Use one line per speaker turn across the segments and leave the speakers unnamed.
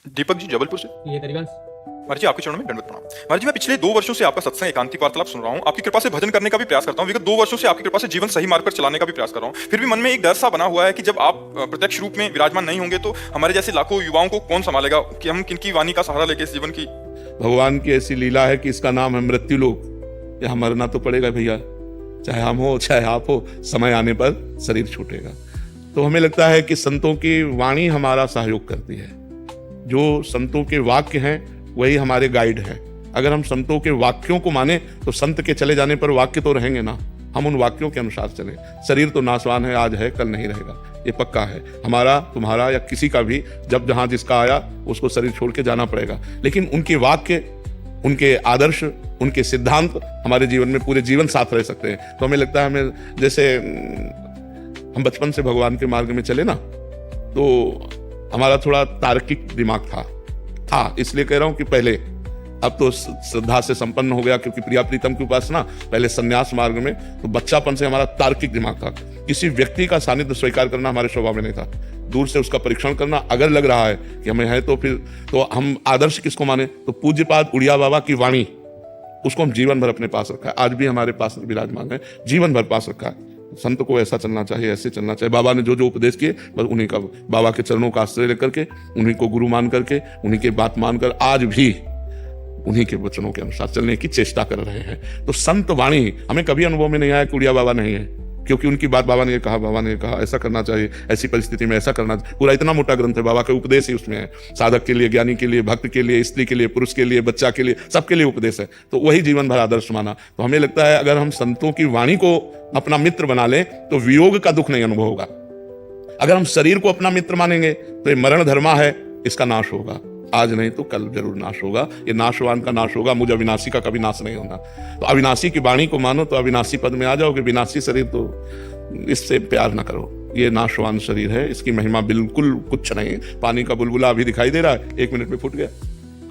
दीपक जी जबलपुर से।
ये हरिवंश।
महाराज जी आपके चरणों में दंडवत प्रणाम। महाराज जी मैं पिछले 2 वर्षों से आपका सत्संग एकांतिक वार्तालाप सुन रहा हूँ। आपकी कृपा से भजन करने का भी प्रयास करता हूँ। विगत 2 वर्षों से आपकी कृपा से जीवन सही मार्ग पर चलाने का भी प्रयास कर रहा हूँ। फिर भी मन में एक डर सा बना हुआ है कि जब आप प्रत्यक्ष रूप में विराजमान नहीं होंगे तो हमारे जैसे लाखों युवाओं को कौन संभालेगा, कि हम किनकी वाणी का सहारा लेके इस जीवन की।
भगवान की ऐसी लीला है कि इसका नाम है मृत्यु लोक। यहाँ मरना तो पड़ेगा भैया, चाहे हम हो चाहे आप हो, समय आने पर शरीर छूटेगा। तो हमें लगता है कि संतों की वाणी हमारा सहयोग करती है। जो संतों के वाक्य हैं वही हमारे गाइड हैं। अगर हम संतों के वाक्यों को माने तो संत के चले जाने पर वाक्य तो रहेंगे ना, हम उन वाक्यों के अनुसार चलें। शरीर तो नाशवान है, आज है कल नहीं रहेगा, ये पक्का है। हमारा, तुम्हारा या किसी का भी जब जहां जिसका आया उसको शरीर छोड़ के जाना पड़ेगा। लेकिन उनके वाक्य, उनके आदर्श, उनके सिद्धांत हमारे जीवन में पूरे जीवन साथ रह सकते हैं। तो हमें लगता है, हमें जैसे हम बचपन से भगवान के मार्ग में चले ना, तो हमारा थोड़ा तार्किक दिमाग था, इसलिए कह रहा हूं कि पहले, अब तो श्रद्धा से संपन्न हो गया क्योंकि प्रिया प्रीतम की उपासना, पहले संन्यास मार्ग में तो बच्चापन से हमारा तार्किक दिमाग था। किसी व्यक्ति का सानिध्य स्वीकार करना हमारे स्वभाव में नहीं था। दूर से उसका परीक्षण करना, अगर लग रहा है कि हमें है तो फिर तो हम आदर्श किसको माने, तो पूज्यपाद उड़िया बाबा की वाणी, उसको हम जीवन भर अपने पास रखा है। आज भी हमारे पास विराजमान है, जीवन भर पास रखा है। संत को ऐसा चलना चाहिए, ऐसे चलना चाहिए। बाबा ने जो जो उपदेश किए बस उन्हीं का, बाबा के चरणों का आश्रय लेकर के, उन्हीं को गुरु मान करके, उन्हीं की बात मानकर आज भी उन्हीं के वचनों के अनुसार चलने की चेष्टा कर रहे हैं। तो संत वाणी हमें कभी अनुभव में नहीं आया कि उड़िया बाबा नहीं है, क्योंकि उनकी बात बाबा ने कहा, बाबा ने कहा ऐसा करना चाहिए, ऐसी परिस्थिति में ऐसा करना चाहिए। पूरा इतना मोटा ग्रंथ है, बाबा के उपदेश ही उसमें है। साधक के लिए, ज्ञानी के लिए, भक्त के लिए, स्त्री के लिए, पुरुष के लिए, बच्चा के लिए, सबके लिए उपदेश है। तो वही जीवन भर आदर्श माना। तो हमें लगता है अगर हम संतों की वाणी को अपना मित्र बना लें तो वियोग का दुख नहीं अनुभव होगा। अगर हम शरीर को अपना मित्र मानेंगे तो ये मरण धर्मा है, इसका नाश होगा। आज नहीं तो कल जरूर नाश होगा। ये नाशवान का नाश होगा, मुझे अविनाशी का कभी नाश नहीं होना। तो अविनाशी की वाणी को मानो तो अविनाशी पद में आ जाओगे। विनाशी शरीर तो इससे प्यार ना करो, ये नाशवान शरीर है, इसकी महिमा बिल्कुल कुछ नहीं। पानी का बुलबुला अभी दिखाई दे रहा है, 1 मिनट में फूट गया।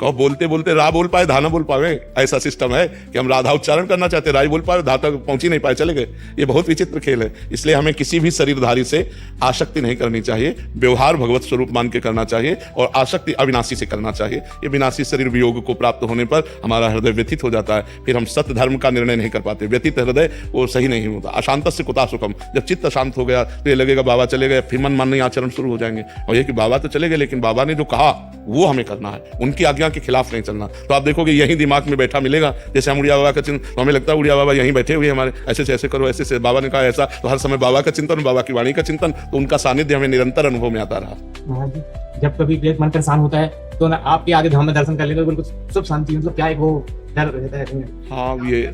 कहो बोलते बोलते रा बोल पाए, धा ना बोल पावे, ऐसा सिस्टम है कि हम राधा उच्चारण करना चाहते, रा बोल पाए, धा तक पहुंच ही नहीं पाए, चले गए। ये बहुत विचित्र खेल है। इसलिए हमें किसी भी शरीरधारी से आसक्ति नहीं करनी चाहिए। व्यवहार भगवत स्वरूप मान के करना चाहिए और आसक्ति अविनाशी से करना चाहिए। ये विनाशी शरीर वियोग को प्राप्त होने पर हमारा हृदय व्यथित हो जाता है, फिर हम सत्य धर्म का निर्णय नहीं कर पाते। व्यथित हृदय वो सही नहीं होता। अशांत से कुता सुखम, जब चित्त शांत हो गया तो ये लगेगा बाबा चले गए, फिर मन मानने आचरण शुरू हो जाएंगे। और ये कि बाबा तो चले गए लेकिन बाबा ने जो कहा वो हमें करना है, उनकी आज्ञा के खिलाफ नहीं चलना। तो आप देखोगे यही दिमाग में बैठा मिलेगा। जैसे हम उड़िया बाबा का चिंतन, तो हमें लगता है उड़िया बाबा यहीं बैठे हुए हमारे, ऐसे से ऐसे करो, ऐसे से बाबा ने कहा ऐसा, तो हर समय बाबा का चिंतन, बाबा की वाणी का चिंतन, तो उनका सानिध्य हमें निरंतर अनुभव में आता रहा।
महाराज जी, जब कभी मन परेशान होता है तो ना आपके आगे धाम में दर्शन कर लेते, बिल्कुल सब शांति, मतलब क्या एक वो डर रहता है।
हाँ, ये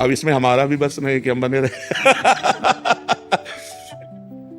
अब इसमें हमारा भी बस नहीं कि हम बने रहे।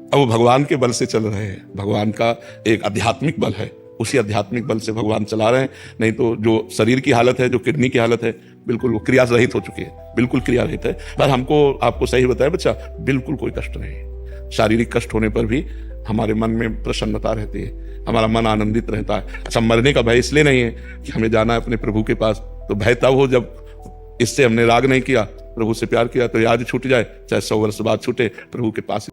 अब वो भगवान के बल से चल रहे हैं। भगवान का एक आध्यात्मिक बल है, उसी आध्यात्मिक बल से भगवान चला रहे हैं। नहीं तो जो शरीर की हालत है, जो किडनी की हालत है, बिल्कुल वो क्रिया रहित हो चुकी है, बिल्कुल क्रिया रहित है। पर हमको, आपको सही बताया बच्चा, बिल्कुल कोई कष्ट नहीं। शारीरिक कष्ट होने पर भी हमारे मन में प्रसन्नता रहती है, हमारा मन आनंदित रहता है। अच्छा, मरने का भय इसलिए नहीं है कि हमें जाना है अपने प्रभु के पास, तो भय तब हो जब इससे हमने राग नहीं किया, प्रभु से प्यार किया। तो याद छूट जाए, चाहे 100 वर्ष बाद छूटे, प्रभु के पास